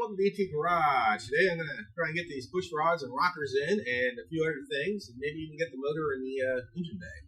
welcome to BT Garage. Today I'm going to try and get these push rods and rockers in and a few other things, and maybe even get the motor and the engine bay.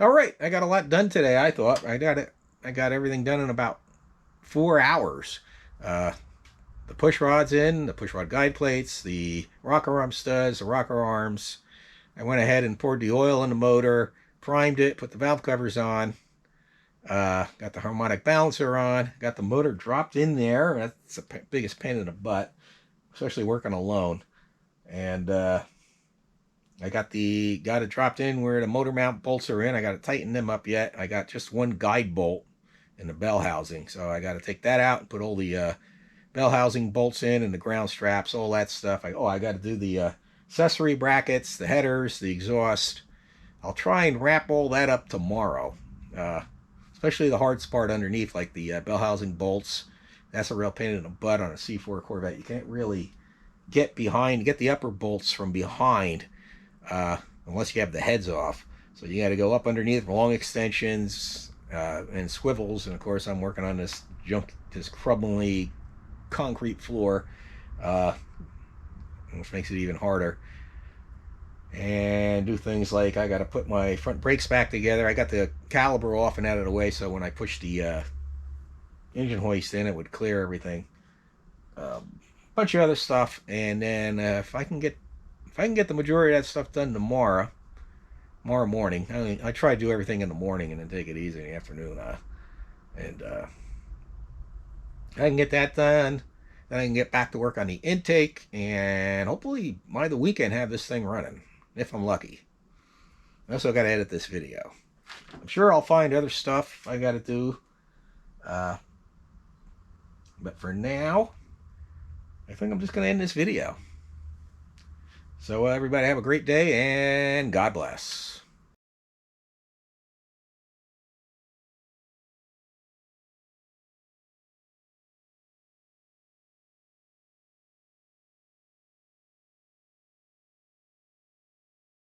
All right, I got a lot done today. I thought I got it. I got everything done in about 4 hours. Uh, the push rods in, the push rod guide plates, the rocker arm studs, the rocker arms. I went ahead and poured the oil in the motor, primed it, put the valve covers on, got the harmonic balancer on, got the motor dropped in there. That's the biggest pain in the butt, especially working alone. And I got it dropped in where the motor mount bolts are in. I got to tighten them up yet. I got just one guide bolt in the bell housing, so I got to take that out and put all the bell housing bolts in and the ground straps, all that stuff. I got to do the accessory brackets, the headers, the exhaust. I'll try and wrap all that up tomorrow, especially the hard part underneath, like the bell housing bolts. That's a real pain in the butt on a C4 Corvette. You can't really get the upper bolts from behind unless you have the heads off. So you got to go up underneath long extensions and swivels. And of course, I'm working on this crumbly concrete floor, which makes it even harder. And do things like I got to put my front brakes back together. I got the caliper off and out of the way, so when I push the engine hoist in, it would clear everything. Bunch of other stuff, and then if I can get the majority of that stuff done tomorrow morning. I try to do everything in the morning and then take it easy in the afternoon. And I can get that done. Then I can get back to work on the intake, and hopefully by the weekend have this thing running, if I'm lucky. I also got to edit this video. I'm sure I'll find other stuff I got to do. But for now, I think I'm just going to end this video. So everybody have a great day, and God bless.